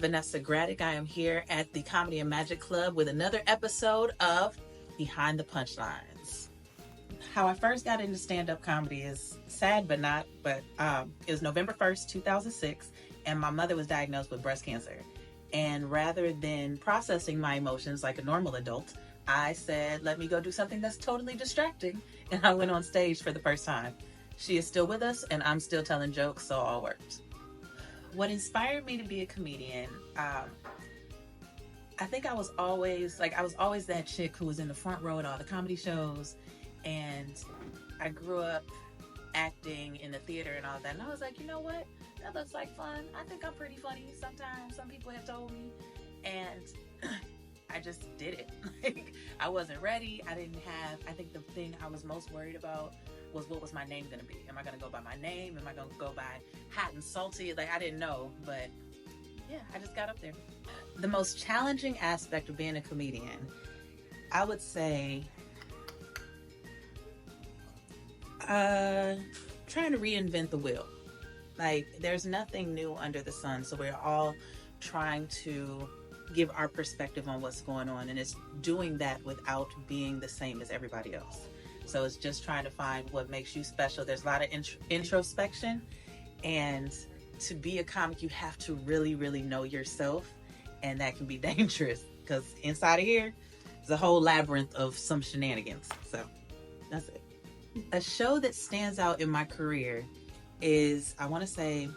Vanessa Graddick. I am here at the Comedy and Magic Club with another episode of Behind the Punchlines. How I first got into stand-up comedy is sad but not, but it was November 1st, 2006, and my mother was diagnosed with breast cancer. And rather than processing my emotions like a normal adult, I said, let me go do something that's totally distracting. And I went on stage for the first time. She is still with us, and I'm still telling jokes, so all works. What inspired me to be a comedian, I think I was always that chick who was in the front row at all the comedy shows, and I grew up acting in the theater and all that, and I was like, you know what, that looks like fun. I think I'm pretty funny sometimes. Some people have told me, and I just did it. Like, I wasn't ready. I think the thing I was most worried about was, what was my name going to be? Am I going to go by my name? Am I going to go by hot and salty? Like, I didn't know, but yeah, I just got up there. The most challenging aspect of being a comedian, I would say, trying to reinvent the wheel. Like, there's nothing new under the sun, so we're all trying to give our perspective on what's going on, and it's doing that without being the same as everybody else. So it's just trying to find what makes you special. There's a lot of introspection, and to be a comic, you have to really, really know yourself, and that can be dangerous because inside of here is a whole labyrinth of some shenanigans. So that's it. A show that stands out in my career is, I want to say,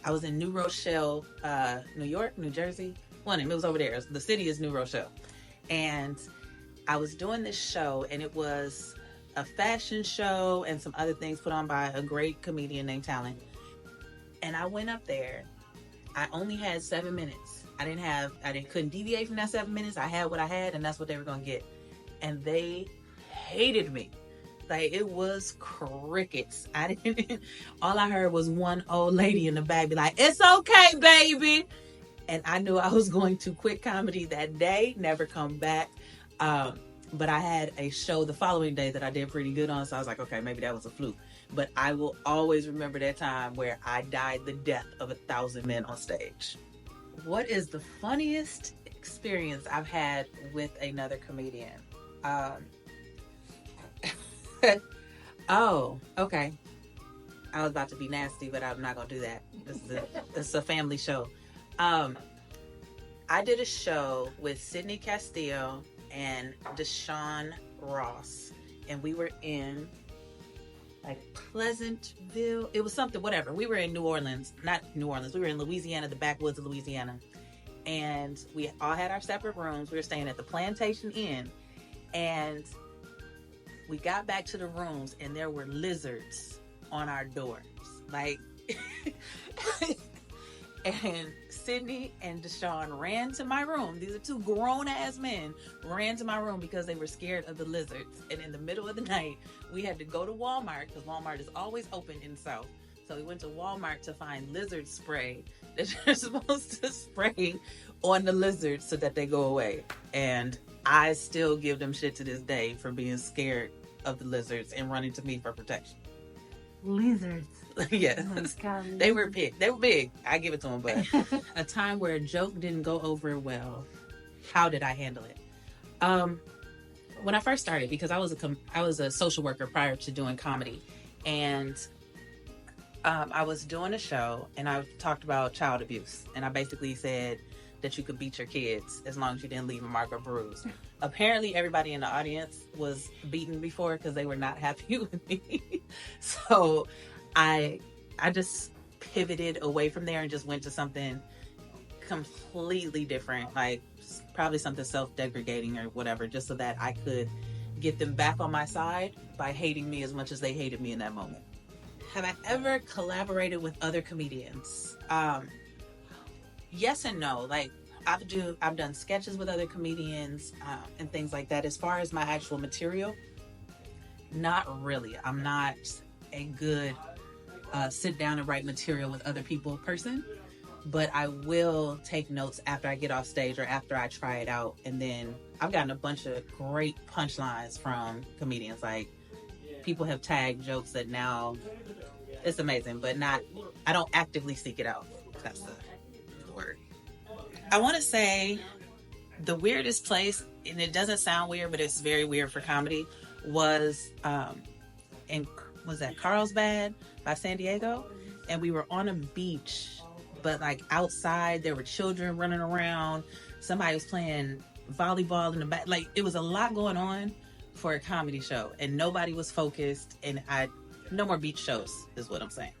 I was in New Rochelle, New York, New Jersey. It was over there. The city is New Rochelle. And I was doing this show, and it was a fashion show and some other things put on by a great comedian named Talent. And I went up there. I only had 7 minutes. Couldn't deviate from that 7 minutes. I had what I had, and that's what they were going to get. And they hated me. Like, it was crickets. All I heard was one old lady in the back be like, "It's okay, baby." And I knew I was going to quit comedy that day, never come back. But I had a show the following day that I did pretty good on, so I was like, okay, maybe that was a fluke. But I will always remember that time where I died the death of 1,000 men on stage. What is the funniest experience I've had with another comedian? Oh, okay. I was about to be nasty, but I'm not going to do that. This is a family show. I did a show with Sydney Castillo and Deshaun Ross, and we were in like Pleasantville. It was something, whatever. We were in New Orleans, not New Orleans. We were in Louisiana, the backwoods of Louisiana, and we all had our separate rooms. We were staying at the Plantation Inn, and we got back to the rooms, and there were lizards on our doors. Like, and Sydney and Deshaun ran to my room. These are two grown-ass men, ran to my room because they were scared of the lizards. And in the middle of the night, we had to go to Walmart, because Walmart is always open in the South. So we went to Walmart to find lizard spray that you're supposed to spray on the lizards so that they go away. And I still give them shit to this day for being scared of the lizards and running to me for protection. Lizards. Yeah. Oh my God, they were big. They were big. I give it to them, but a time where a joke didn't go over well. How did I handle it? When I first started, because I was a social worker prior to doing comedy, and I was doing a show, and I talked about child abuse, and I basically said that you could beat your kids as long as you didn't leave a mark or bruise. Apparently, everybody in the audience was beaten before because they were not happy with me. So I just pivoted away from there and just went to something completely different, like probably something self-degrading or whatever, just so that I could get them back on my side by hating me as much as they hated me in that moment. Have I ever collaborated with other comedians? Yes and no. Like, I've done sketches with other comedians and things like that. As far as my actual material, not really. I'm not a good sit down and write material with other people person, but I will take notes after I get off stage or after I try it out. And then I've gotten a bunch of great punchlines from comedians. Like, people have tagged jokes that now it's amazing, but I don't actively seek it out. That's the word. I want to say the weirdest place, and it doesn't sound weird, but it's very weird for comedy, was in, was that Carlsbad by San Diego? And we were on a beach, but like outside there were children running around. Somebody was playing volleyball in the back. Like, it was a lot going on for a comedy show, and nobody was focused. And no more beach shows is what I'm saying.